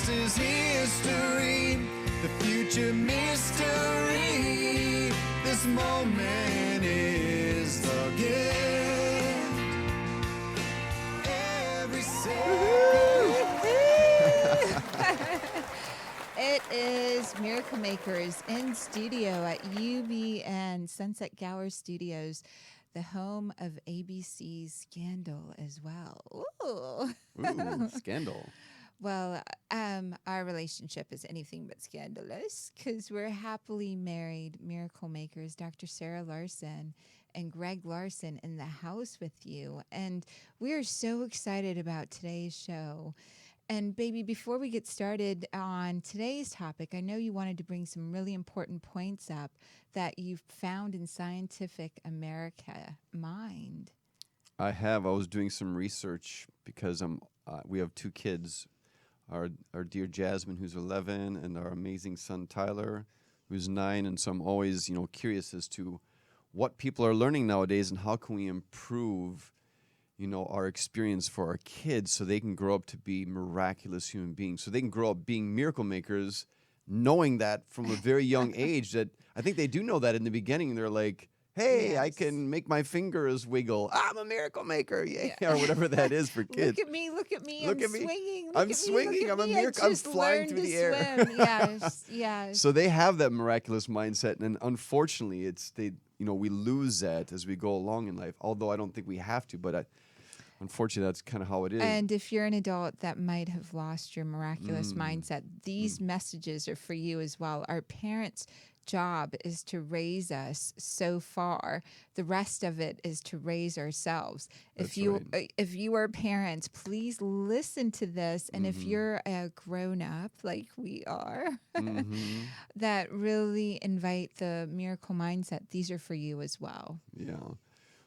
is history, the future mystery. This moment is the gift. Every It is Miracle Makers in studio at UBN Sunset Gower Studios, the home of ABC's Scandal as well. Ooh. Ooh, Scandal. Well, our relationship is anything but scandalous because we're happily married Miracle Makers, Dr. Sarah Larsen and Greg Larsen in the house with you. And we are so excited about today's show. And baby, before we get started on today's topic, I know you wanted to bring some really important points up that you've found in Scientific America Mind. I was doing some research because we have two kids, our dear Jasmine, who's 11, and our amazing son Tyler, who's 9. And so I'm always, curious as to what people are learning nowadays and how can we improve our experience for our kids so they can grow up to be miraculous human beings, so they can grow up being miracle makers, knowing that from a very young age. That I think they do know that in the beginning. They're like, hey, Yes. I can make my fingers wiggle. I'm a miracle maker, yeah. Or whatever that is for kids. Look at me, look at me, Look I'm at me. swinging. I'm swinging, I'm a miracle, I'm flying through the air. Yes, yes. So they have that miraculous mindset, and unfortunately, we lose that as we go along in life. Although I don't think we have to, but unfortunately, that's kind of how it is. And if you're an adult that might have lost your miraculous mindset, these messages are for you as well. Our parents' job is to raise us so far. The rest of it is to raise ourselves. If you are parents, please listen to this. And if you're a grown-up like we are, that really invite the miracle mindset, these are for you as well. Yeah.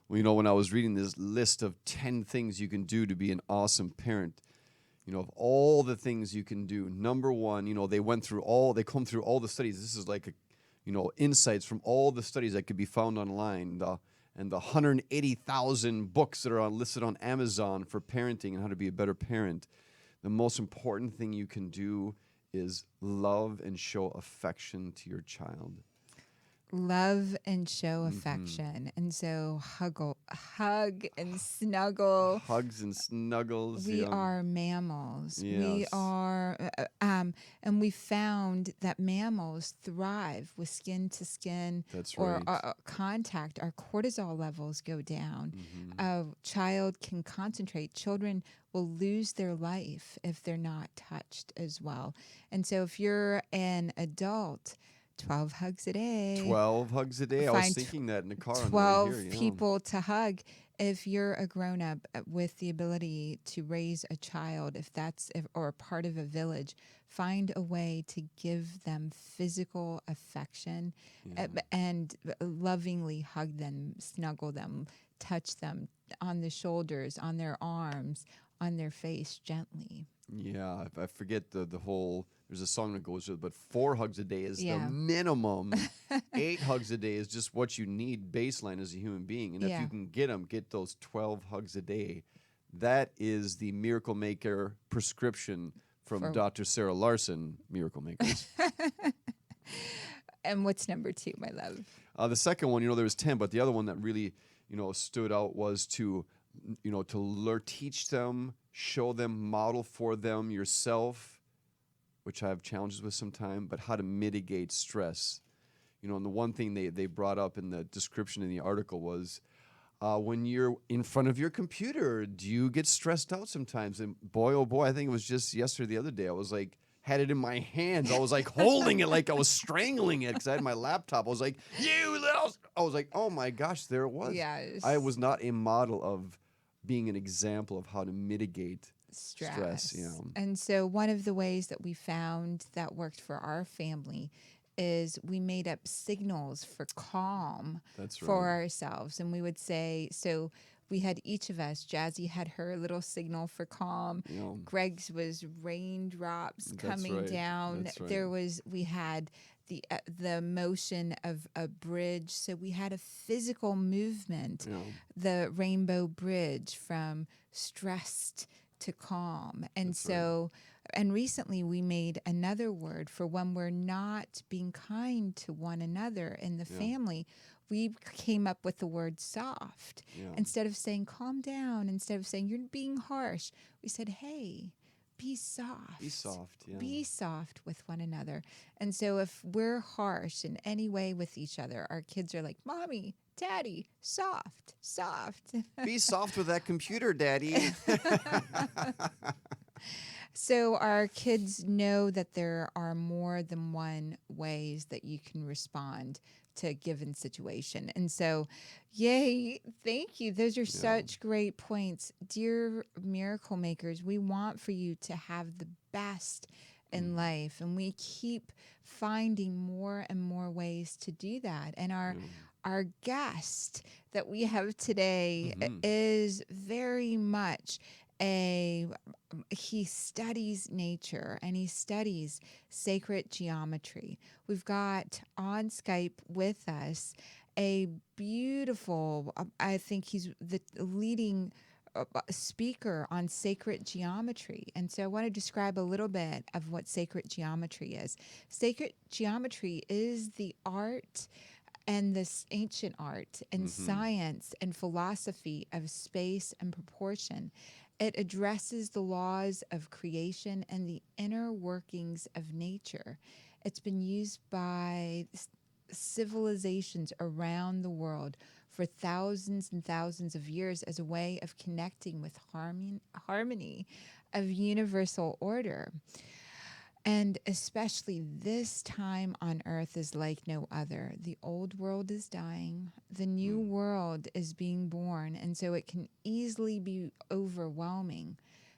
Well, when I was reading this list of 10 things you can do to be an awesome parent, of all the things you can do, number one, they come through all the studies. This is like, insights from all the studies that could be found online, and the 180,000 books that are listed on Amazon for parenting and how to be a better parent. The most important thing you can do is love and show affection to your child. Love and show affection. And so hug and snuggle. Hugs and snuggles. We are mammals. Yes. We are, and we found that mammals thrive with skin to skin. That's or right. Contact. Our cortisol levels go down. A child can concentrate. Children will lose their life if they're not touched as well. And so if you're an adult, 12 hugs a day. 12 hugs a day. I was thinking that in the car. 12 people to hug. If you're a grown-up with the ability to raise a child, or a part of a village, find a way to give them physical affection and lovingly hug them, snuggle them, touch them on the shoulders, on their arms, on their face gently. Yeah, I forget the whole, there's a song that goes with it, but 4 hugs a day is the Yeah. minimum. 8 hugs a day is just what you need baseline as a human being. And if you can get those 12 hugs a day, that is the Miracle Maker prescription from Dr. Sarah Larsen, Miracle Makers. And what's number 2, my love? The second one, there was 10, but the other one that really, stood out was to teach them, show them, model for them yourself, which I have challenges with sometimes, but how to mitigate stress. And the one thing they brought up in the description in the article was, when you're in front of your computer, do you get stressed out sometimes? And boy, oh boy, I think it was just yesterday, the other day, I was like, had it in my hands. I was like holding it like I was strangling it because I had my laptop. I was like, I was like, oh my gosh, there it was. Yes. I was not a model of being an example of how to mitigate stress. And so one of the ways that we found that worked for our family is we made up signals for calm for ourselves. And we would say, so we had each of us, Jazzy had her little signal for calm. Greg's was raindrops coming down. We had the motion of a bridge. So we had a physical movement, the rainbow bridge from stressed to calm. And And recently we made another word for when we're not being kind to one another in the family. We came up with the word soft. Instead of saying calm down, instead of saying you're being harsh, we said, hey, be soft. Be soft, yeah. Be soft with one another. And so if we're harsh in any way with each other, our kids are like, Mommy, Daddy, soft, soft. Be soft with that computer, Daddy. So our kids know that there are more than one ways that you can respond to a given situation. And so, yay, thank you. Those are such great points. Dear miracle makers, we want for you to have the best in life. And we keep finding more and more ways to do that. And our guest that we have today is very much he studies nature and he studies sacred geometry. We've got on Skype with us a beautiful, I think he's the leading speaker on sacred geometry. And so I want to describe a little bit of what sacred geometry is. Sacred geometry is the art and this ancient art and science and philosophy of space and proportion. It addresses the laws of creation and the inner workings of nature. It's been used by civilizations around the world for thousands and thousands of years as a way of connecting with harmony of universal order. And especially this time on earth is like no other. The old world is dying. The new world is being born. And so it can easily be overwhelming.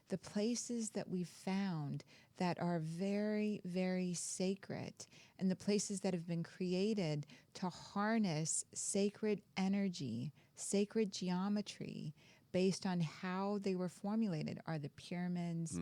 The places that we've found that are very, very sacred and the places that have been created to harness sacred energy, sacred geometry based on how they were formulated are the pyramids,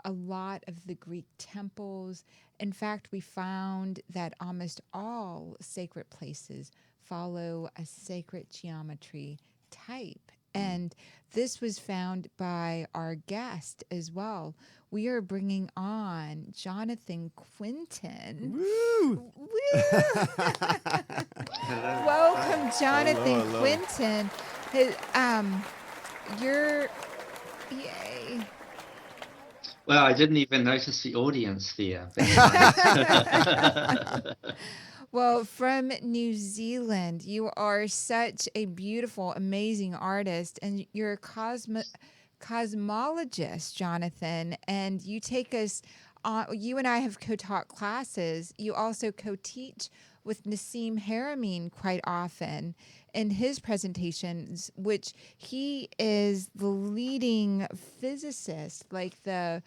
a lot of the Greek temples. In fact, we found that almost all sacred places follow a sacred geometry type. And this was found by our guest as well. We are bringing on Jonathan Quintin. Woo! Welcome, Jonathan Hello. Quintin. You're, yay. Well, I didn't even notice the audience there. Well, from New Zealand, you are such a beautiful, amazing artist, and you're a cosmologist, Jonathan, and you take us on, you and I have co-taught classes. You also co-teach with Nassim Haramein quite often in his presentations, which he is the leading physicist, like the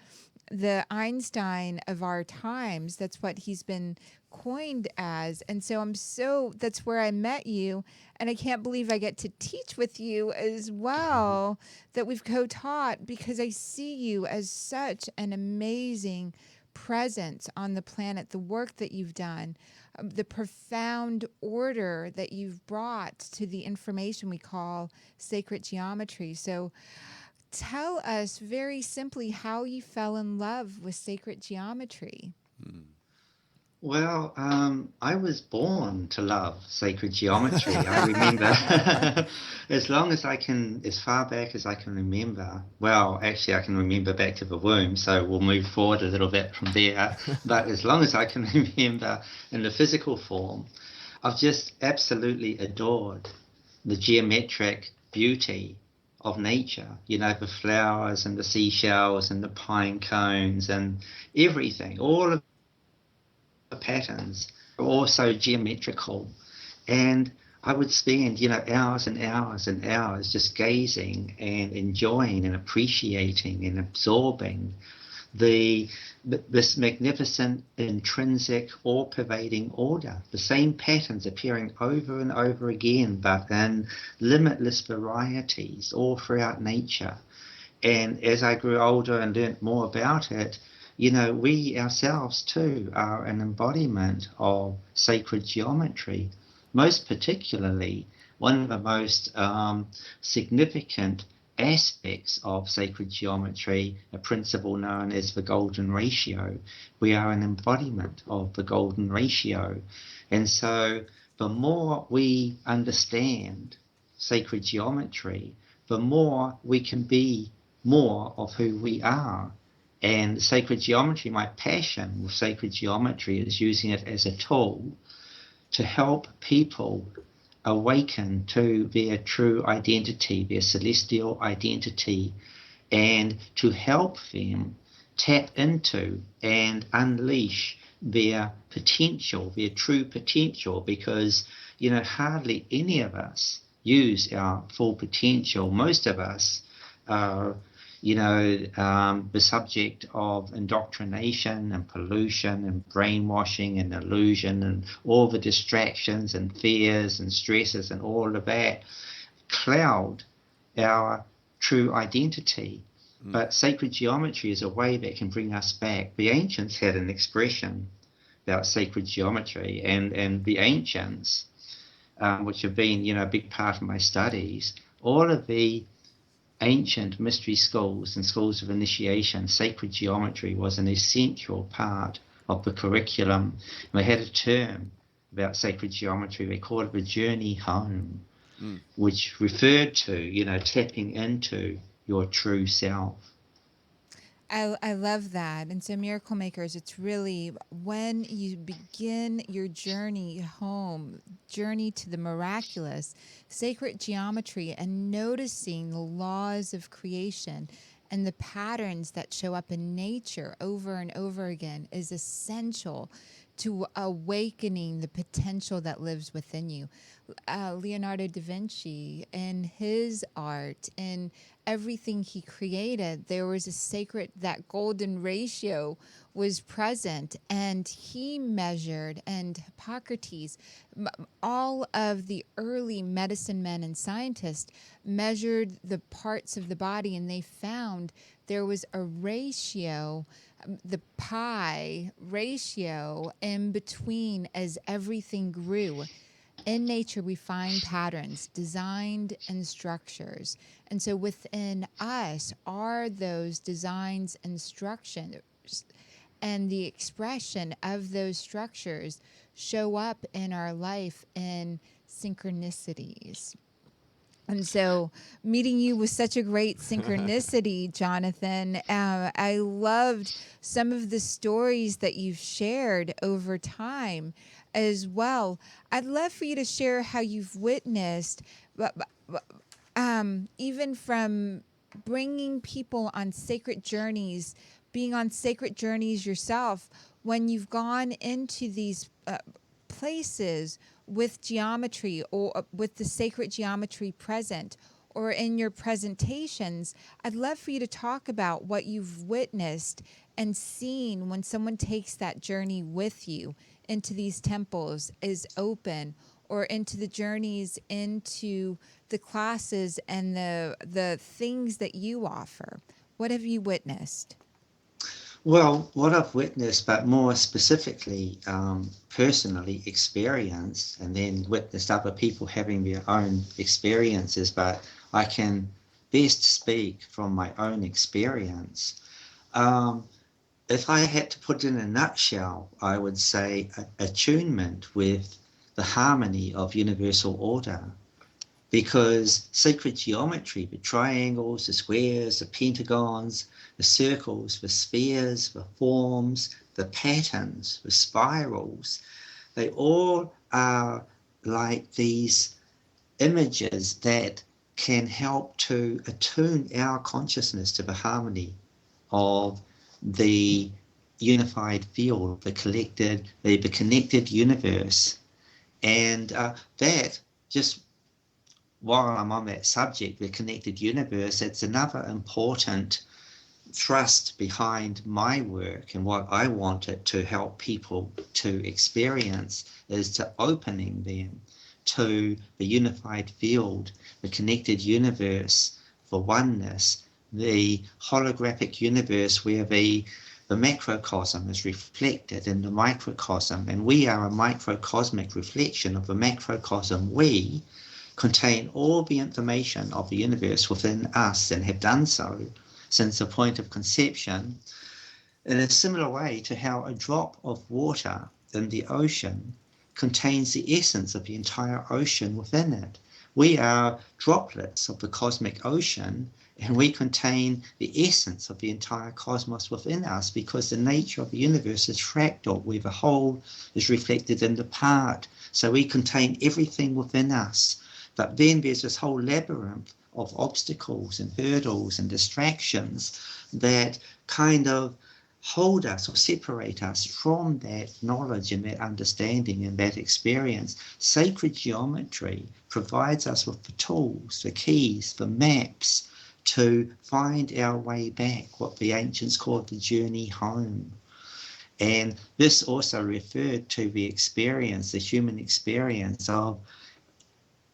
Einstein of our times. That's what he's been coined as. And so that's where I met you. And I can't believe I get to teach with you as well, that we've co-taught, because I see you as such an amazing presence on the planet, the work that you've done, the profound order that you've brought to the information we call sacred geometry. So tell us very simply how you fell in love with sacred geometry. Well, I was born to love sacred geometry. I remember as far back as I can remember. Well, actually, I can remember back to the womb, so we'll move forward a little bit from there. But as long as I can remember in the physical form, I've just absolutely adored the geometric beauty of nature. You know, the flowers and the seashells and the pine cones and everything, all of the patterns are also geometrical. And I would spend, hours and hours and hours just gazing and enjoying and appreciating and absorbing this magnificent, intrinsic, all-pervading order. The same patterns appearing over and over again, but in limitless varieties all throughout nature. And as I grew older and learnt more about it, we ourselves too are an embodiment of sacred geometry. Most particularly, one of the most significant aspects of sacred geometry, a principle known as the golden ratio. We are an embodiment of the golden ratio. And so the more we understand sacred geometry, the more we can be more of who we are. And sacred geometry, my passion with sacred geometry is using it as a tool to help people awaken to their true identity, their celestial identity, and to help them tap into and unleash their potential, their true potential, because, you know, hardly any of us use our full potential. Most of us are, you know, the subject of indoctrination and pollution and brainwashing and illusion and all the distractions and fears and stresses and all of that cloud our true identity. But sacred geometry is a way that can bring us back. The ancients had an expression about sacred geometry, and the ancients, which have been, you know, a big part of my studies, all of the ancient mystery schools and schools of initiation, sacred geometry was an essential part of the curriculum. And they had a term about sacred geometry. They called it the journey home, which referred to, you know, tapping into your true self. I love that. And so, Miracle Makers, it's really when you begin your journey home, journey to the miraculous, sacred geometry, and noticing the laws of creation and the patterns that show up in nature over and over again is essential to awakening the potential that lives within you. Leonardo da Vinci, in his art, in everything he created, there was a sacred, that golden ratio was present, and he measured, and Hippocrates, all of the early medicine men and scientists measured the parts of the body, and they found there was a ratio, the pi ratio in between as everything grew. In nature, we find patterns, designed and structures. And so within us are those designs and structures, and the expression of those structures show up in our life in synchronicities. And so meeting you was such a great synchronicity, Jonathan. I loved some of the stories that you've shared over time as well. I'd love for you to share how you've witnessed, even from bringing people on sacred journeys, being on sacred journeys yourself, when you've gone into these places with geometry or with the sacred geometry present, or in your presentations. I'd love for you to talk about what you've witnessed and seen when someone takes that journey with you into these temples, is open, or into the journeys, into the classes and the things that you offer. What have you witnessed? Well, what I've witnessed, but more specifically, personally experienced, and then witnessed other people having their own experiences, but I can best speak from my own experience. If I had to put it in a nutshell, I would say attunement with the harmony of universal order. Because sacred geometry, the triangles, the squares, the pentagons, the circles, the spheres, the forms, the patterns, the spirals, they all are like these images that can help to attune our consciousness to the harmony of the unified field, the connected universe. And that, just while I'm on that subject, the connected universe, it's another important thrust behind my work, and what I wanted to help people to experience is to opening them to the unified field, the connected universe for oneness, the holographic universe where the macrocosm is reflected in the microcosm, and we are a microcosmic reflection of the macrocosm we, contain all the information of the universe within us and have done so since the point of conception, in a similar way to how a drop of water in the ocean contains the essence of the entire ocean within it. We are droplets of the cosmic ocean, and we contain the essence of the entire cosmos within us, because the nature of the universe is fractal, where the whole is reflected in the part. So we contain everything within us. But then there's this whole labyrinth of obstacles and hurdles and distractions that kind of hold us or separate us from that knowledge and that understanding and that experience. Sacred geometry provides us with the tools, the keys, the maps to find our way back, what the ancients called the journey home. And this also referred to the experience, the human experience of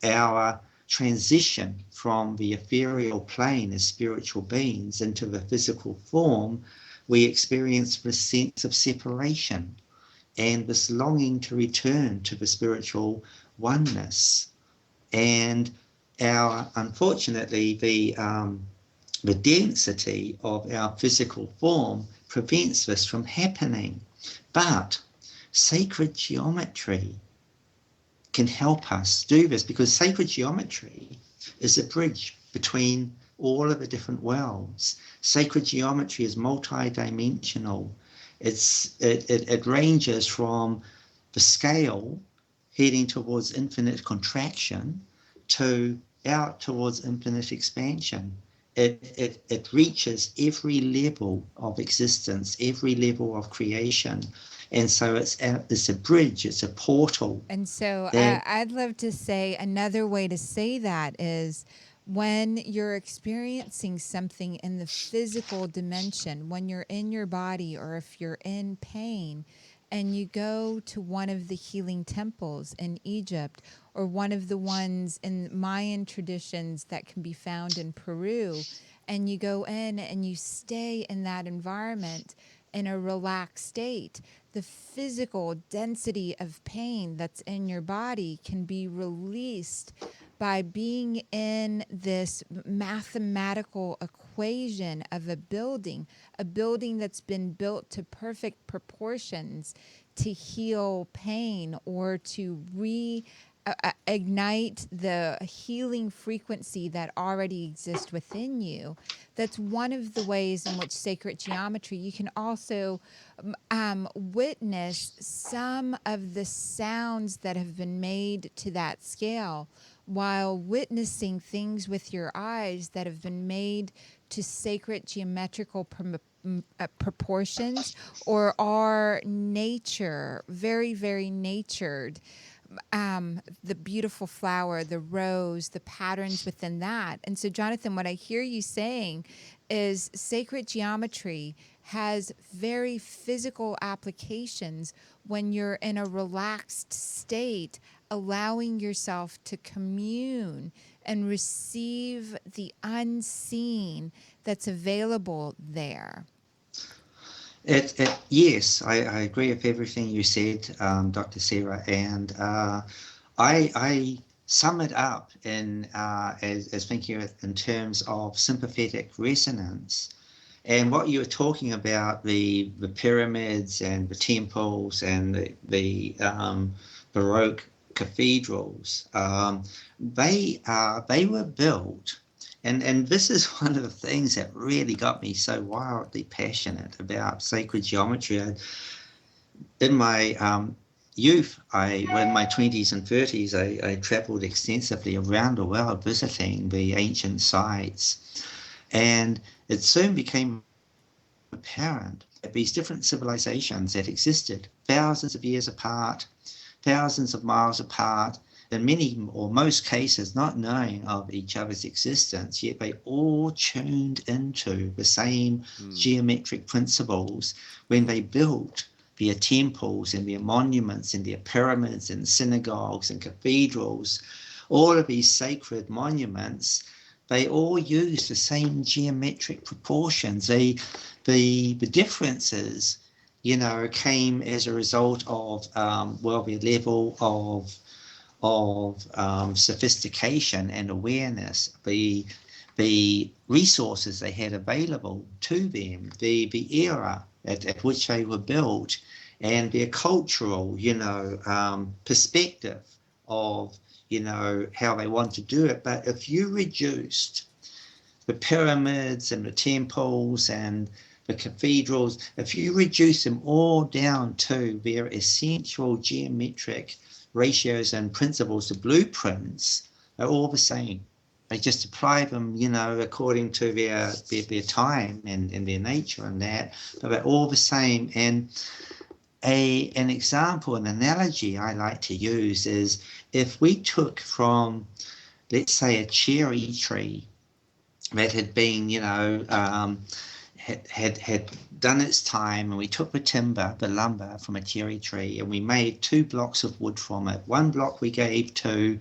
our transition from the ethereal plane as spiritual beings into the physical form. We experience this sense of separation and this longing to return to the spiritual oneness. And unfortunately, the density of our physical form prevents this from happening. But sacred geometry can help us do this, because sacred geometry is a bridge between all of the different worlds. Sacred geometry is multidimensional. It ranges from the scale heading towards infinite contraction to out towards infinite expansion. It reaches every level of existence, every level of creation. And so it's a bridge, it's a portal. And so I'd love to say another way to say that is, when you're experiencing something in the physical dimension, when you're in your body or if you're in pain, and you go to one of the healing temples in Egypt, or one of the ones in Mayan traditions that can be found in Peru, and you go in and you stay in that environment in a relaxed state, the physical density of pain that's in your body can be released by being in this mathematical equation of a building that's been built to perfect proportions to heal pain or to ignite the healing frequency that already exists within you. That's one of the ways in which sacred geometry, you can also witness some of the sounds that have been made to that scale, while witnessing things with your eyes that have been made to sacred geometrical proportions, or are nature, very, very natured. The beautiful flower, the rose, the patterns within that. And so, Jonathan, what I hear you saying is sacred geometry has very physical applications when you're in a relaxed state, allowing yourself to commune and receive the unseen that's available there. Yes, I agree with everything you said, Dr. Sarah, and I sum it up as thinking in terms of sympathetic resonance. And what you were talking about, the pyramids and the temples and the Baroque cathedrals, they were built. And this is one of the things that really got me so wildly passionate about sacred geometry. In my youth, in my 20s and 30s, I traveled extensively around the world visiting the ancient sites. And it soon became apparent that these different civilizations that existed thousands of years apart, thousands of miles apart, in many or most cases not knowing of each other's existence, yet they all tuned into the same geometric principles when they built their temples and their monuments and their pyramids and synagogues and cathedrals. All of these sacred monuments, they all use the same geometric proportions. The differences, came as a result of the level of sophistication and awareness, the resources they had available to them, the era at which they were built, and their cultural, perspective of, how they want to do it. But if you reduced the pyramids and the temples and the cathedrals, if you reduce them all down to their essential geometric ratios and principles, the blueprints are all the same. They just apply them, according to their time and their nature and that, but they're all the same. And an example, an analogy I like to use is if we took from, let's say, a cherry tree that had been, had done its time, and we took the timber, the lumber from a cherry tree, and we made 2 blocks of wood from it. 1 block we gave to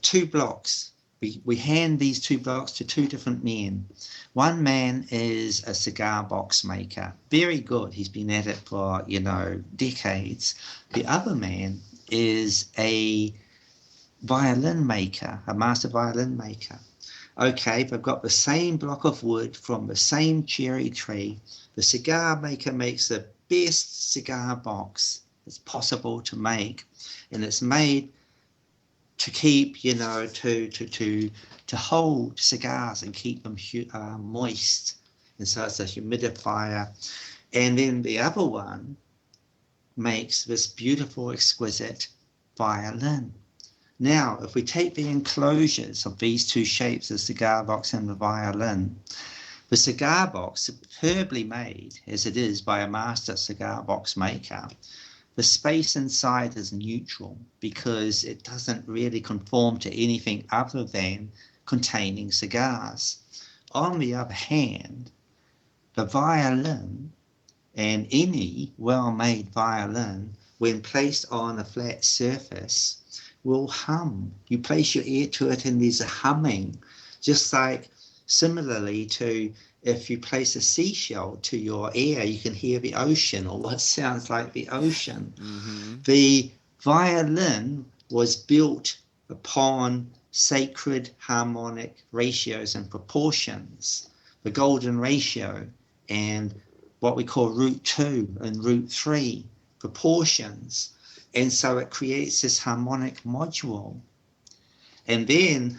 2 blocks. We hand these 2 blocks to 2 different men. One man is a cigar box maker. Very good. He's been at it for, decades. The other man is a violin maker, a master violin maker. Okay, they've got the same block of wood from the same cherry tree. The cigar maker makes the best cigar box that's possible to make, and it's made to keep, to hold cigars and keep them moist. And so it's a humidifier. And then the other one makes this beautiful, exquisite violin. Now, if we take the enclosures of these 2 shapes, the cigar box and the violin, the cigar box, superbly made as it is by a master cigar box maker, the space inside is neutral because it doesn't really conform to anything other than containing cigars. On the other hand, the violin, and any well-made violin, when placed on a flat surface, will hum. You place your ear to it and there's a humming, just like similarly to if you place a seashell to your ear, you can hear the ocean or what sounds like the ocean. Mm-hmm. The violin was built upon sacred harmonic ratios and proportions, the golden ratio and what we call root 2 and root 3 proportions. And so it creates this harmonic module. And then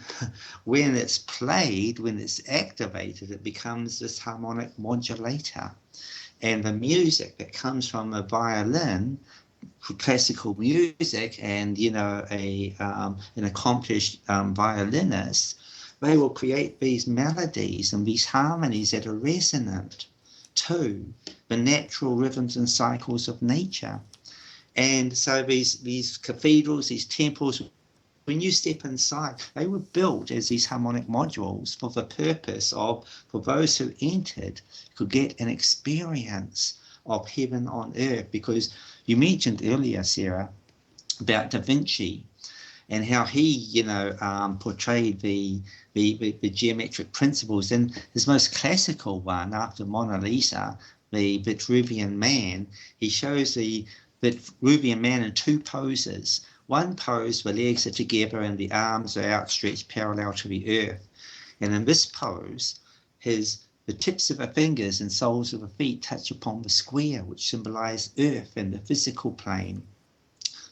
when it's played, when it's activated, it becomes this harmonic modulator. And the music that comes from a violin, classical music, and an accomplished violinist, they will create these melodies and these harmonies that are resonant to the natural rhythms and cycles of nature. And so these cathedrals, these temples, when you step inside, they were built as these harmonic modules for the purpose of, for those who entered, could get an experience of heaven on earth. Because you mentioned earlier, Sarah, about Da Vinci and how he, portrayed the geometric principles. And his most classical one, after Mona Lisa, the Vitruvian Man, he shows the Vitruvian Man in 2 poses. One pose, the legs are together and the arms are outstretched parallel to the earth. And in this pose, the tips of the fingers and soles of the feet touch upon the square, which symbolize earth and the physical plane.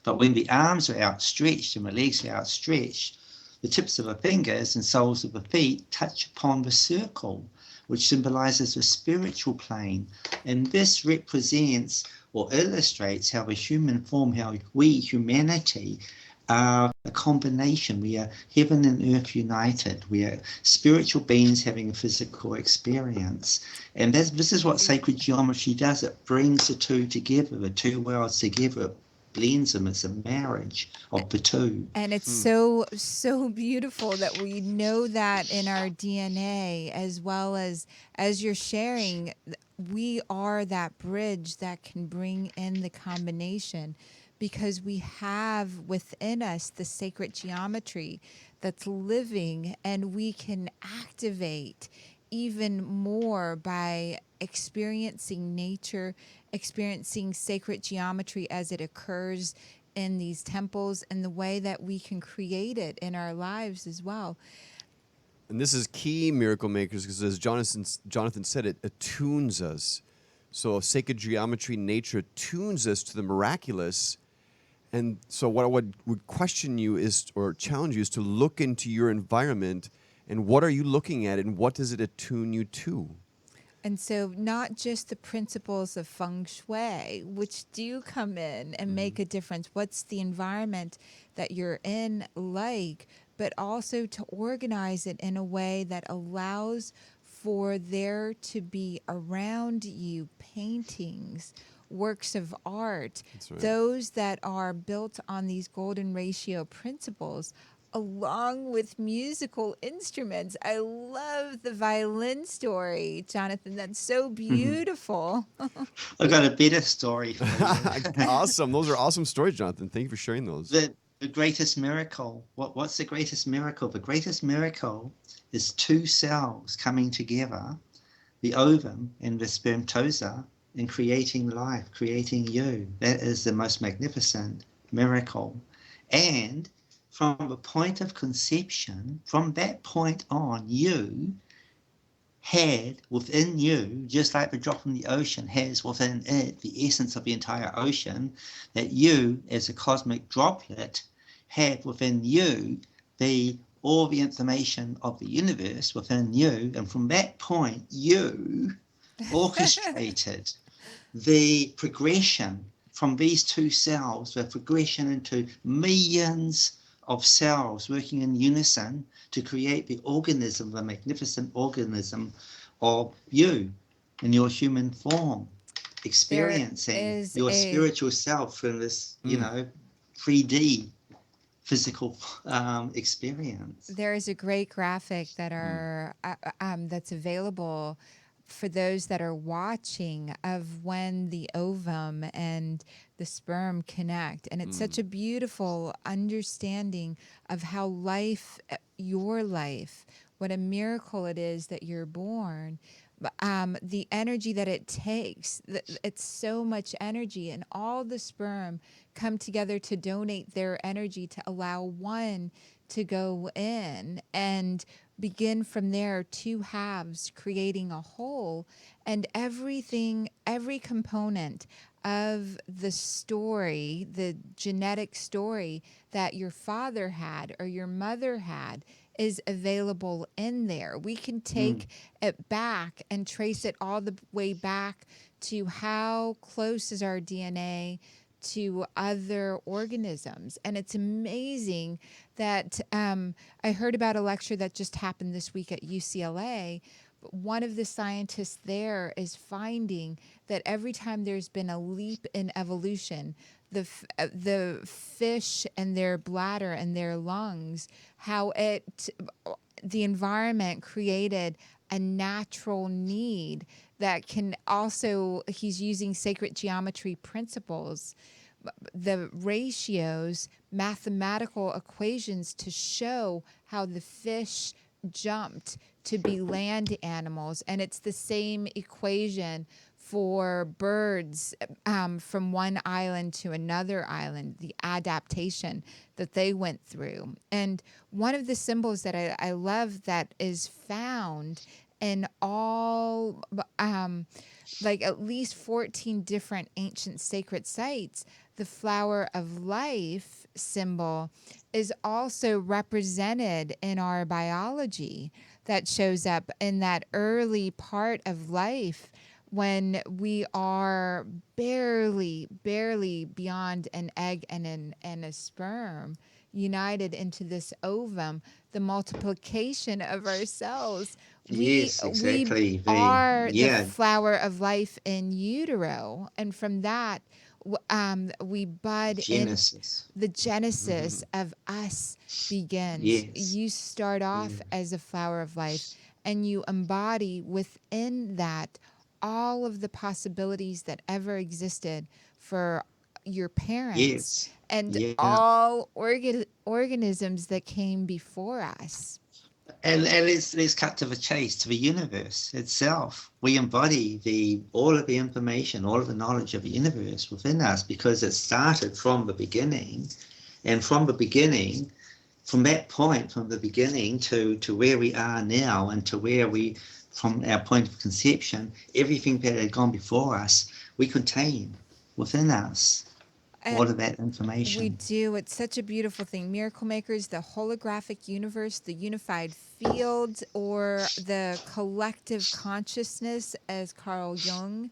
But when the arms are outstretched and the legs are outstretched, the tips of the fingers and soles of the feet touch upon the circle, which symbolizes the spiritual plane. And this represents or illustrates how the human form, how we, humanity, are a combination. We are heaven and earth united. We are spiritual beings having a physical experience. And this is what sacred geometry does. It brings the 2 together, the 2 worlds together. It blends them. It's a marriage of the 2. And it's so beautiful that we know that in our DNA, as well as you're sharing, we are that bridge that can bring in the combination, because we have within us the sacred geometry that's living, and we can activate even more by experiencing nature, experiencing sacred geometry as it occurs in these temples and the way that we can create it in our lives as well. And this is key, miracle makers, because as Jonathan said, it attunes us. So sacred geometry, nature attunes us to the miraculous. And so what I would question you is, or challenge you, is to look into your environment and what are you looking at and what does it attune you to? And so not just the principles of feng shui, which do come in and make a difference. What's the environment that you're in like, but also to organize it in a way that allows for there to be around you paintings, works of art, Right. those that are built on these golden ratio principles, along with musical instruments. I love the violin story, Jonathan. That's so beautiful. I've got a better story for you. Awesome. Those are awesome stories, Jonathan. Thank you for sharing those. The greatest miracle. What's the greatest miracle? The greatest miracle is two cells coming together, the ovum and the spermatoza, and creating life, creating you. That is the most magnificent miracle. And from the point of conception, from that point on, you had within you, just like the drop in the ocean has within it the essence of the entire ocean, that you as a cosmic droplet have within you all the information of the universe within you. And from that point, you orchestrated the progression from these two cells, the progression into millions of cells working in unison to create the organism, the magnificent organism of you in your human form, experiencing your spiritual self in this, 3D physical experience. There is a great graphic that that's available for those that are watching of when the ovum and the sperm connect. And it's such a beautiful understanding of how your life, what a miracle it is that you're born, the energy that it takes, it's so much energy, and all the sperm come together to donate their energy to allow one to go in and begin from there, two halves creating a whole, and every component of the story, the genetic story that your father had or your mother had, is available in there. We can take it back and trace it all the way back to how close is our DNA to other organisms. And it's amazing that I heard about a lecture that just happened this week at UCLA. But one of the scientists there is finding that every time there's been a leap in evolution, the fish and their bladder and their lungs, how the environment created a natural need that can also, he's using sacred geometry principles, the ratios, mathematical equations to show how the fish jumped to be land animals. And it's the same equation for birds from one island to another island, the adaptation that they went through. And one of the symbols that I love that is found in all, like at least 14 different ancient sacred sites, the flower of life symbol is also represented in our biology, that shows up in that early part of life when we are barely beyond an egg and a sperm united into this ovum, the multiplication of our cells. Yes, exactly. We are the flower of life in utero, and from that we bud Genesis. in. The genesis of us begins. Yes. You start off as a flower of life, and you embody within that all of the possibilities that ever existed for your parents and all organisms that came before us. And let's cut to the chase, to the universe itself. We embody all of the information, all of the knowledge of the universe within us because it started from the beginning. And from the beginning, from that point, from the beginning to where we are now and to where we, from our point of conception, everything that had gone before us, we contain within us Uh, all of that we information. do. It's such a beautiful thing. Miracle Makers, the holographic universe, the unified field, or the collective consciousness, as Carl Jung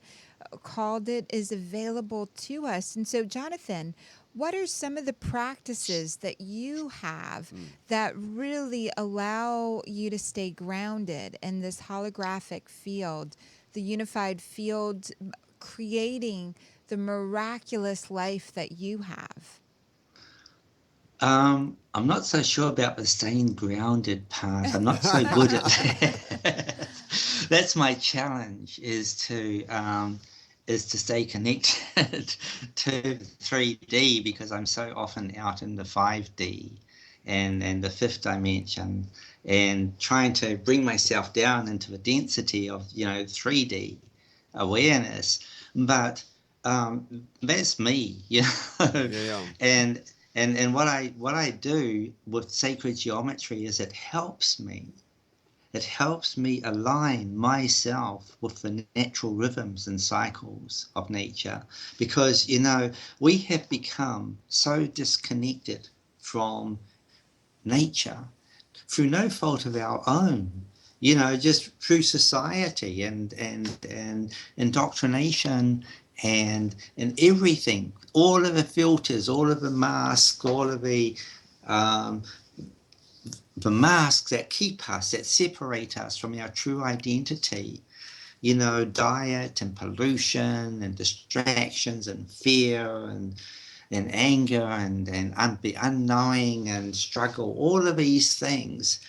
called it, is available to us. And so, Jonathan, what are some of the practices that you have that really allow you to stay grounded in this holographic field, the unified field, creating the miraculous life that you have? I'm not so sure about the staying grounded part. I'm not so good at that. That's my challenge is to stay connected to 3D because I'm so often out in the 5D and the fifth dimension and trying to bring myself down into the density of 3D awareness. But that's me, Yeah, yeah. and and what I do with sacred geometry is it helps me align myself with the natural rhythms and cycles of nature because we have become so disconnected from nature through no fault of our own, just through society and indoctrination and everything, all of the filters, all of the masks, all of um, the masks that keep us, that separate us from our true identity. Diet and pollution and distractions and fear and anger and unknowing and struggle, all of these things.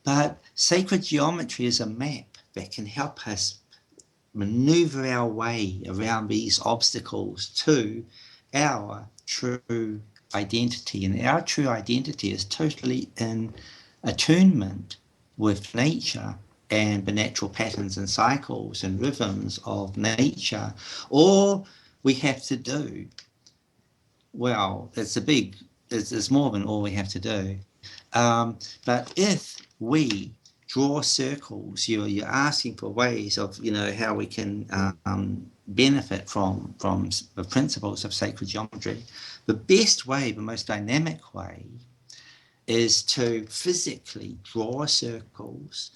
But sacred geometry is a map that can help us maneuver our way around these obstacles to our true identity. And our true identity is totally in attunement with nature and the natural patterns and cycles and rhythms of nature. All we have to do, well, it's more than all we have to do. But if we draw circles, you're asking for ways of, how we can benefit from the principles of sacred geometry. The best way, the most dynamic way, is to physically draw circles,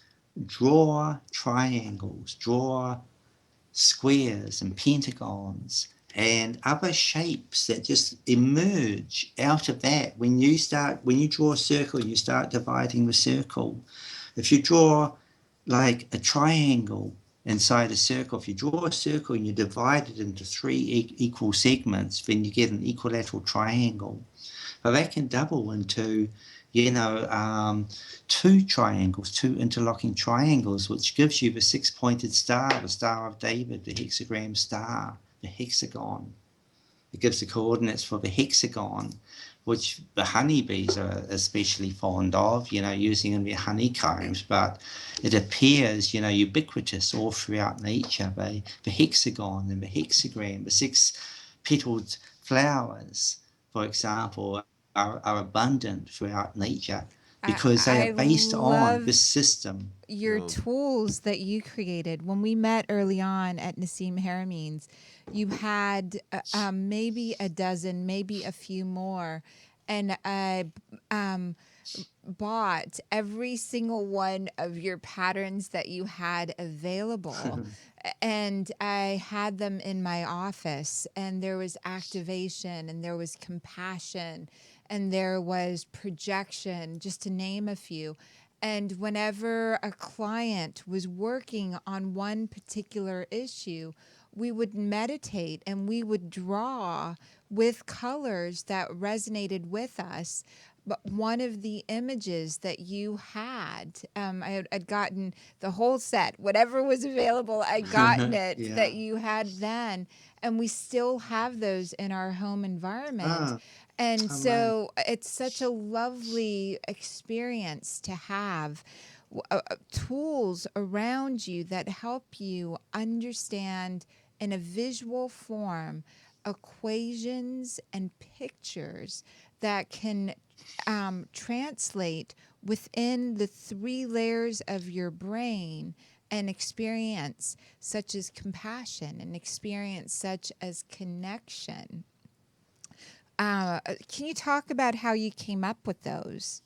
draw triangles, draw squares and pentagons and other shapes that just emerge out of that. When you draw a circle, you start dividing the circle. If you draw like a triangle inside a circle, if you draw a circle and you divide it into three equal segments, then you get an equilateral triangle. But that can double into two triangles, two interlocking triangles, which gives you the six-pointed star, the Star of David, the hexagram star, the hexagon. It gives the coordinates for the hexagon, which the honeybees are especially fond of, using in their honeycombs, but it appears, ubiquitous all throughout nature. The hexagon and the hexagram, the six-petaled flowers, for example, are abundant throughout nature because they are I based on love this system. your tools that you created. When we met early on at Nassim Haramein's, you had maybe a dozen, maybe a few more. And I bought every single one of your patterns that you had available. And I had them in my office, and there was activation, and there was compassion, and there was projection, just to name a few. And whenever a client was working on one particular issue, we would meditate and we would draw with colors that resonated with us. But one of the images that you had, I'd gotten the whole set, whatever was available, I'd gotten it Yeah. that you had then. And we still have those in our home environment. Ah, And amazing. so it's such a lovely experience to have tools around you that help you understand in a visual form equations and pictures that can translate within the 3 layers of your brain an experience such as compassion, an experience such as connection. Can you talk about how you came up with those?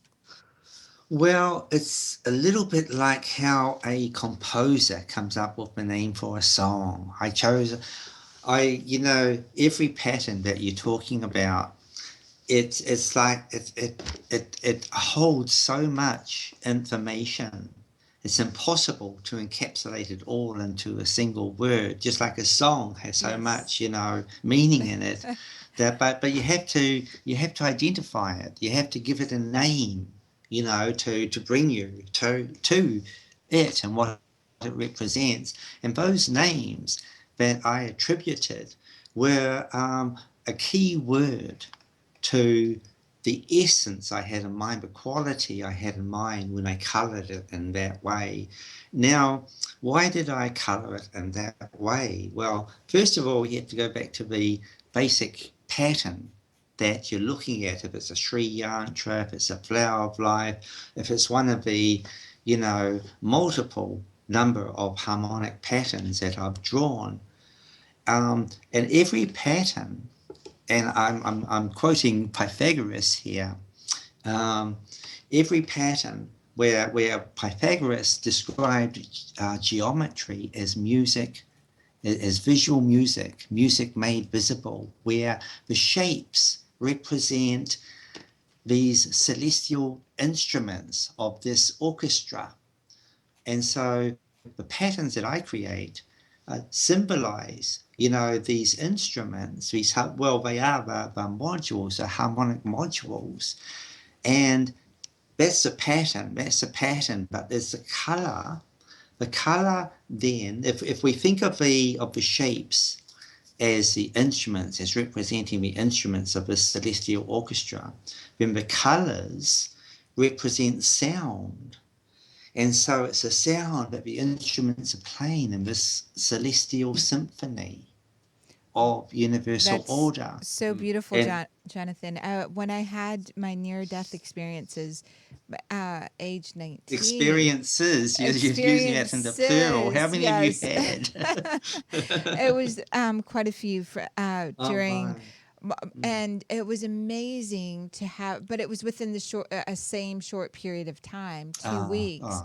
Well, it's a little bit like how a composer comes up with a name for a song. Every pattern that you're talking about, it's like it holds so much information. It's impossible to encapsulate it all into a single word, just like a song has so much, meaning in it. But you have to identify it. You have to give it a name, to bring you to it and what it represents. And those names that I attributed were a key word to the essence I had in mind, the quality I had in mind when I coloured it in that way. Now, why did I colour it in that way? Well, first of all, you have to go back to the basic pattern that you're looking at. If it's a Sri Yantra, if it's a flower of life, if it's one of the, multiple number of harmonic patterns that I've drawn. And every pattern, and I'm quoting Pythagoras here. Every pattern where Pythagoras described geometry as music, as visual music, music made visible, where the shapes represent these celestial instruments of this orchestra. And so the patterns that I create symbolize, these instruments, they are the modules, the harmonic modules. And that's the pattern, but there's the color. The color then, if we think of the shapes as the instruments, as representing the instruments of this celestial orchestra, then the colors represent sound. And so it's a sound that the instruments are playing in this celestial symphony of universal That's order. so beautiful, And Jonathan. When I had my near-death experiences, age 19, experiences, you're using that in the plural. How experiences, many have you yes. had? It was quite a few Oh, during, my. and it was amazing to have, but it was within the same short period of time, 2 weeks.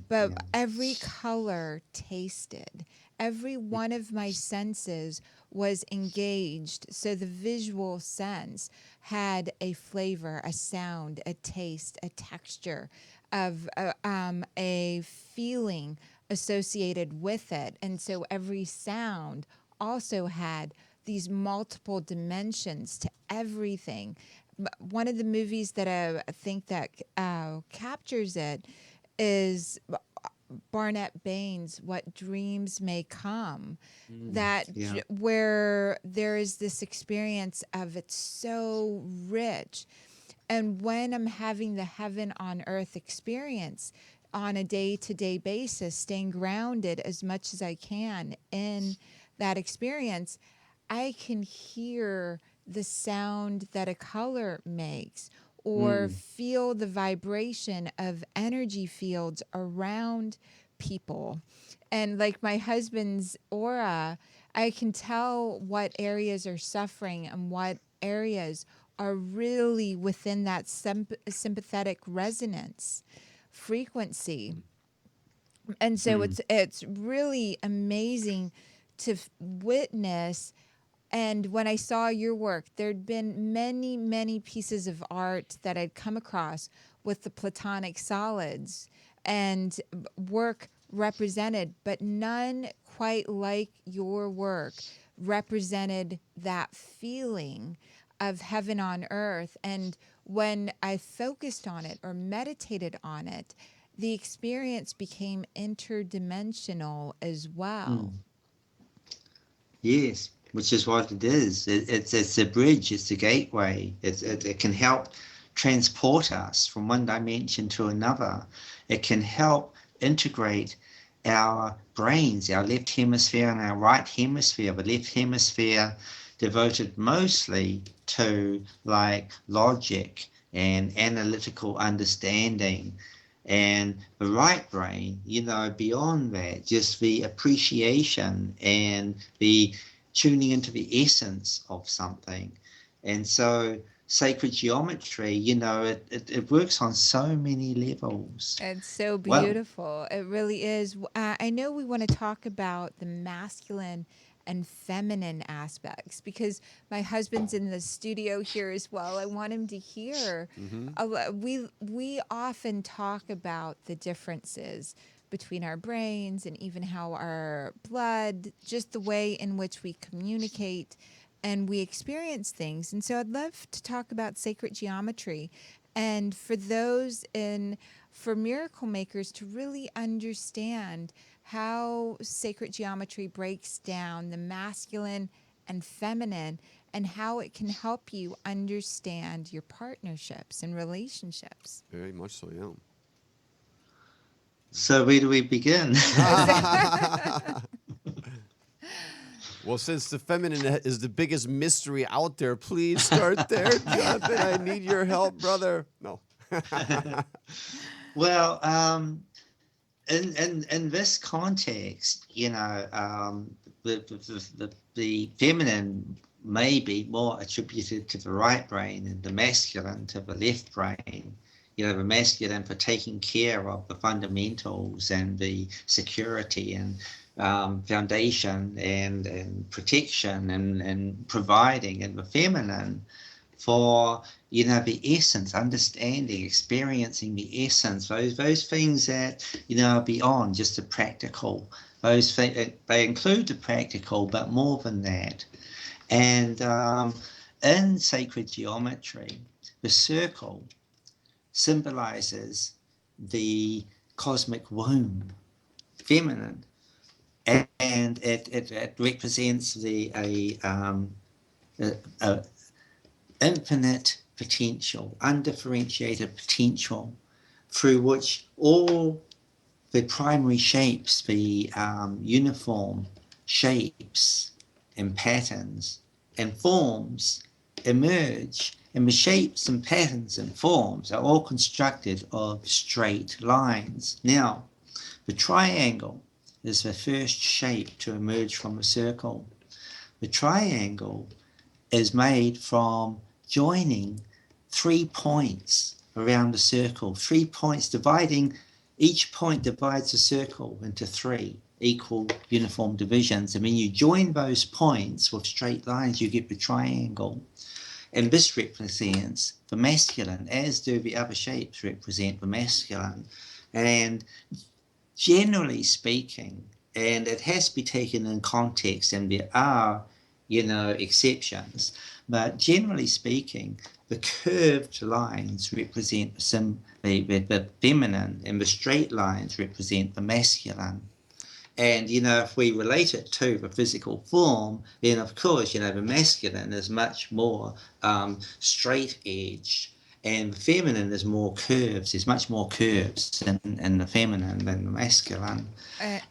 But Yeah. every color tasted, every one of my senses was engaged. So the visual sense had a flavor, a sound, a taste, a texture of a feeling associated with it. And so every sound also had these multiple dimensions to everything. One of the movies that I think that captures it is Barnett Bain's "What Dreams May Come," Yeah. where there is this experience of it's so rich, and when I'm having the heaven on earth experience on a day-to-day basis, staying grounded as much as I can in that experience, I can hear the sound that a color makes or feel the vibration of energy fields around people. And like my husband's aura, I can tell what areas are suffering and what areas are really within that sympathetic resonance frequency. And so it's really amazing to witness. And when I saw your work, there'd been many, many pieces of art that I'd come across with the platonic solids and work represented, but none quite like your work represented that feeling of heaven on earth. And when I focused on it or meditated on it, the experience became interdimensional as well. Yes, which is what it is. It's a bridge. It's a gateway. It can help transport us from one dimension to another. It can help integrate our brains, our left hemisphere and our right hemisphere. The left hemisphere devoted mostly to like logic and analytical understanding, and the right brain, beyond that, just the appreciation and the tuning into the essence of something. And so sacred geometry, it works on so many levels. It's so Well, beautiful. It really is. I know we want to talk about the masculine and feminine aspects because my husband's in the studio here as well. I want him to hear. We often talk about the differences between our brains and even how our blood, just the way in which we communicate and we experience things. And so I'd love to talk about sacred geometry. And for miracle makers to really understand how sacred geometry breaks down the masculine and feminine and how it can help you understand your partnerships and relationships. Very much so, yeah. so where do we begin? Well, since the feminine is the biggest mystery out there, please start there, Jonathan. I need your help, brother. No. Well, in this context, the feminine may be more attributed to the right brain and the masculine to the left brain. The masculine for taking care of the fundamentals and the security and foundation and protection and providing, and the feminine for the essence, understanding, experiencing the essence, those things that are beyond just the practical. Those things, they include the practical, but more than that. And in sacred geometry, the circle symbolizes the cosmic womb, feminine, and it represents the infinite potential, undifferentiated potential, through which all the primary shapes, the uniform shapes and patterns and forms emerge. And the shapes and patterns and forms are all constructed of straight lines. Now, the triangle is the first shape to emerge from a circle. The triangle is made from joining 3 points around the circle, 3 points dividing, each point divides a circle into 3 equal uniform divisions. And when you join those points with straight lines, you get the triangle. And this represents the masculine, as do the other shapes represent the masculine. And generally speaking, and it has to be taken in context, and there are, exceptions, but generally speaking, the curved lines represent the feminine, and the straight lines represent the masculine. And, if we relate it to the physical form, then of course, the masculine is much more straight-edged, and the feminine is more curves. There's much more curves in the feminine than the masculine.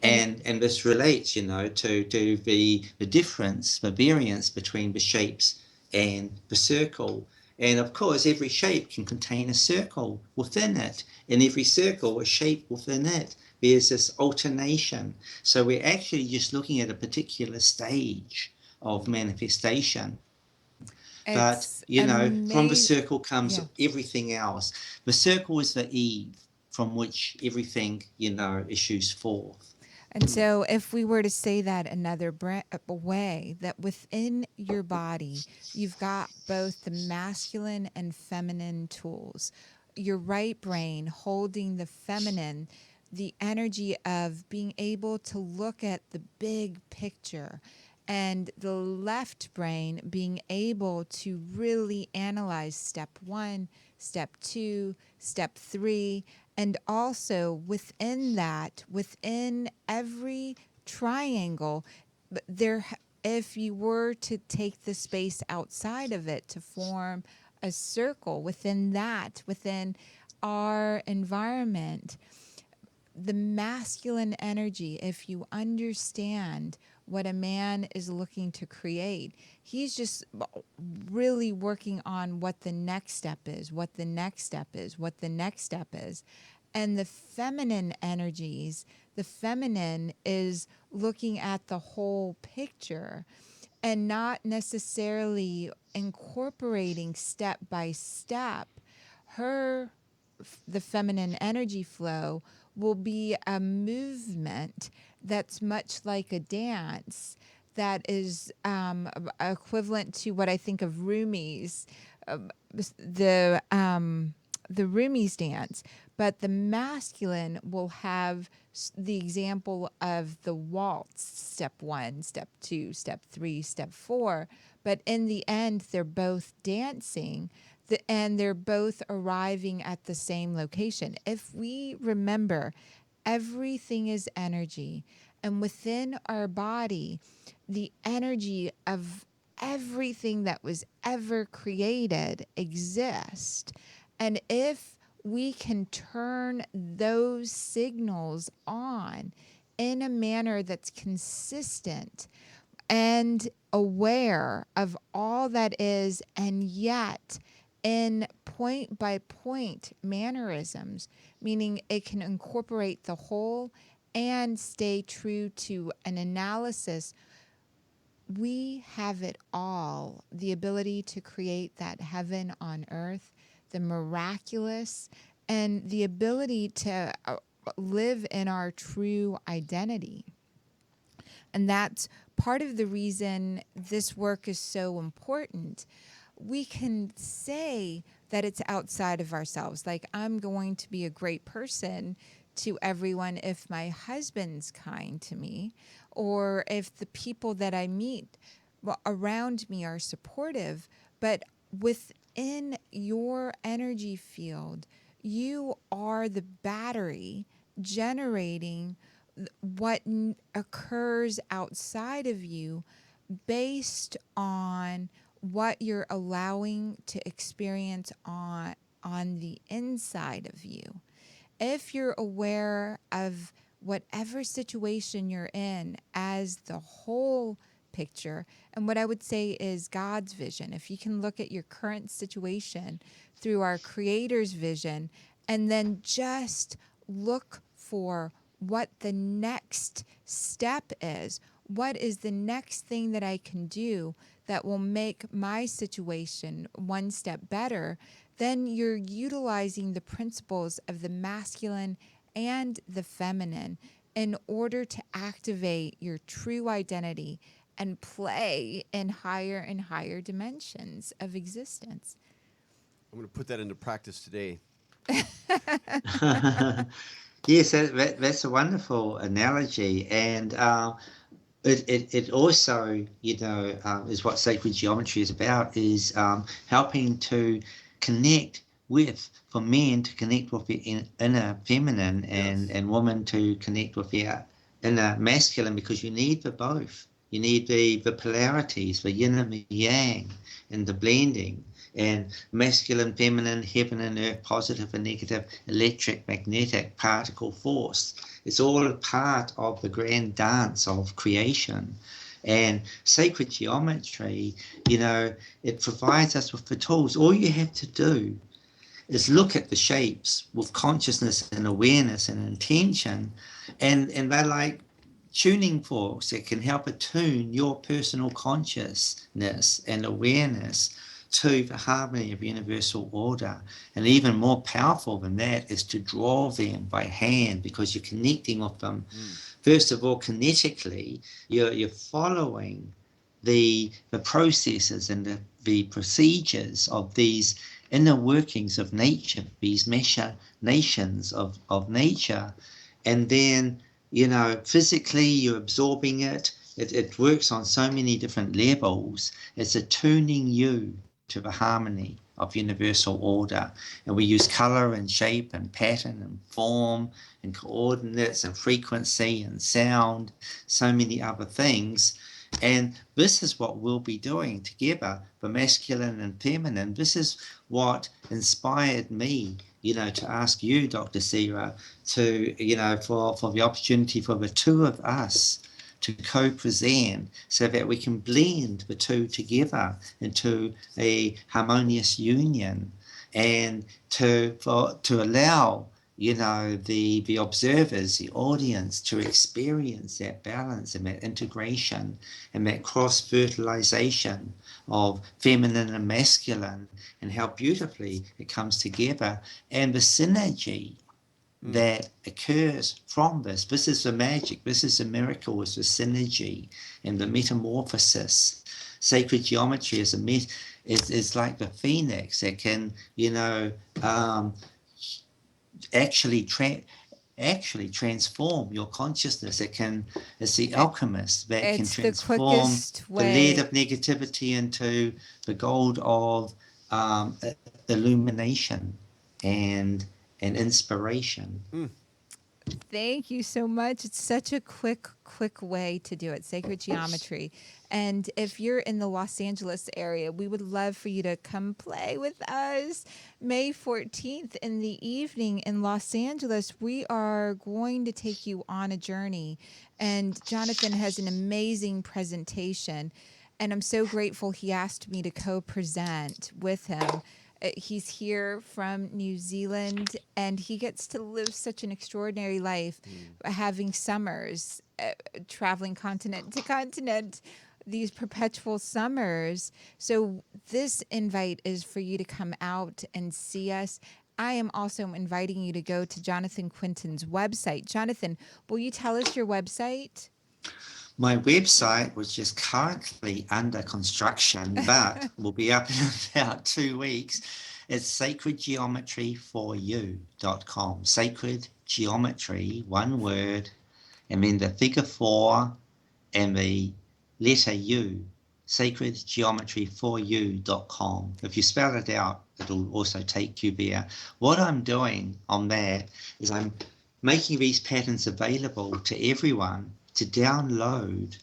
And this relates, to the difference, the variance between the shapes and the circle. And of course, every shape can contain a circle within it, and every circle a shape within it. There's this alternation. So we're actually just looking at a particular stage of manifestation. But, from the circle comes everything else. The circle is the Eve from which everything, issues forth. And so if we were to say that another way, that within your body, you've got both the masculine and feminine tools. Your right brain holding the feminine, the energy of being able to look at the big picture and the left brain being able to really analyze step 1, step 2, step 3, and also within that, within every triangle, there, if you were to take the space outside of it to form a circle within that, within our environment, the masculine energy, if you understand what a man is looking to create, he's just really working on what the next step is, what the next step is, what the next step is. And the feminine energies, the feminine is looking at the whole picture and not necessarily incorporating step by step. The feminine energy flow will be a movement that's much like a dance that is equivalent to what I think of Rumi's, the Rumi's dance. But the masculine will have the example of the waltz, step 1, step 2, step 3, step 4. But in the end, they're both dancing, and they're both arriving at the same location. If we remember, everything is energy, and within our body, the energy of everything that was ever created exists. And if we can turn those signals on in a manner that's consistent and aware of all that is, and yet in point by point mannerisms, meaning it can incorporate the whole and stay true to an analysis, we have it all. The ability to create that heaven on earth, the miraculous, and the ability to live in our true identity. And that's part of the reason this work is so important. We can say that it's outside of ourselves. Like, I'm going to be a great person to everyone if my husband's kind to me, or if the people that I meet around me are supportive. But within your energy field, you are the battery generating what occurs outside of you based on what you're allowing to experience on the inside of you. If you're aware of whatever situation you're in as the whole picture, and what I would say is God's vision, if you can look at your current situation through our Creator's vision, and then just look for what the next step is. What is the next thing that I can do that will make my situation one step better? Then you're utilizing the principles of the masculine and the feminine in order to activate your true identity and play in higher and higher dimensions of existence. I'm going to put that into practice today. Yes, that's a wonderful analogy, and it also, is what sacred geometry is about, is helping to connect with, for men to connect with the inner feminine, and women to connect with their inner masculine, because you need the both. You need the polarities, the yin and the yang, and the blending. And masculine, feminine, heaven and earth, positive and negative, electric, magnetic, particle, force. It's all a part of the grand dance of creation. And sacred geometry, it provides us with the tools. All you have to do is look at the shapes with consciousness and awareness and intention, and they're like tuning forks that can help attune your personal consciousness and awareness to the harmony of universal order. And even more powerful than that is to draw them by hand, because you're connecting with them. First of all, kinetically, you're following the processes and the procedures of these inner workings of nature, these machinations of nature. And then, physically you're absorbing it, it works on so many different levels. It's attuning you to the harmony of universal order. And we use color and shape and pattern and form and coordinates and frequency and sound, so many other things. And this is what we'll be doing together, the masculine and feminine. This is what inspired me, to ask you, Dr. Sarah, to, for the opportunity for the two of us to co-present so that we can blend the two together into a harmonious union, and to allow the observers, the audience, to experience that balance and that integration and that cross-fertilization of feminine and masculine, and how beautifully it comes together, and the synergy that occurs from this. This is the magic. This is the miracle, is the synergy and the metamorphosis. Sacred geometry is is like the phoenix that can, actually transform your consciousness. It's the alchemist that can transform the lead of negativity into the gold of illumination and inspiration. Thank you so much. It's such a quick way to do it. Sacred geometry. And if you're in the Los Angeles area, we would love for you to come play with us. May 14th in the evening in Los Angeles, we are going to take you on a journey. And Jonathan has an amazing presentation. And I'm so grateful he asked me to co-present with him. He's here from New Zealand, and he gets to live such an extraordinary life, having summers, traveling continent to continent, these perpetual summers. So this invite is for you to come out and see us. I am also inviting you to go to Jonathan Quintin's website. Jonathan, will you tell us your website? My website, which is currently under construction, but will be up in about 2 weeks, is sacredgeometryforyou.com. Sacred geometry, one word, and then the figure 4 and the letter U, sacredgeometryforyou.com. If you spell it out, it'll also take you there. What I'm doing on that is I'm making these patterns available to everyone to download,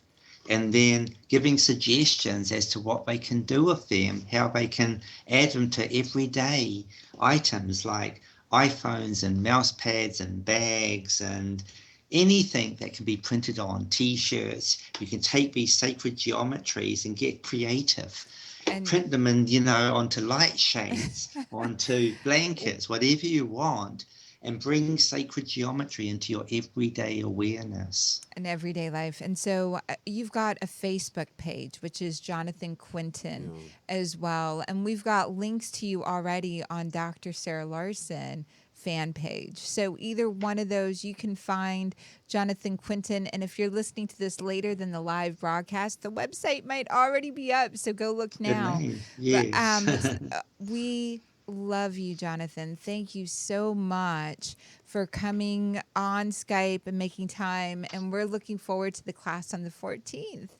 and then giving suggestions as to what they can do with them, how they can add them to everyday items like iPhones and mouse pads and bags and anything that can be printed on t-shirts. You can take these sacred geometries and get creative. And print them in, onto light shades, onto blankets, whatever you want, and bring sacred geometry into your everyday awareness. And everyday life. And so you've got a Facebook page, which is Jonathan Quintin as well. And we've got links to you already on Dr. Sarah Larsen fan page. So either one of those, you can find Jonathan Quintin. And if you're listening to this later than the live broadcast, the website might already be up. So go look now. Yes. But, we love you, Jonathan. Thank you so much for coming on Skype and making time. And we're looking forward to the class on the 14th.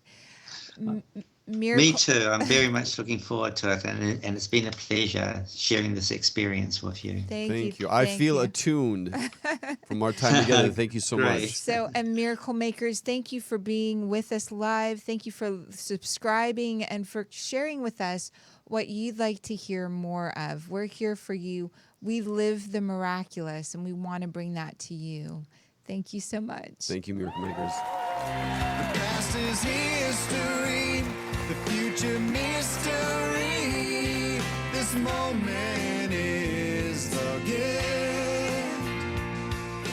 Me too. I'm very much looking forward to it. And it's been a pleasure sharing this experience with you. Thank you. I feel attuned from our time together. Thank you so much. So, and Miracle Makers, thank you for being with us live. Thank you for subscribing and for sharing with us what you'd like to hear more of. We're here for you. We live the miraculous, and we want to bring that to you. Thank you so much. Thank you, Miracle Makers. The past is history, the future mystery. This moment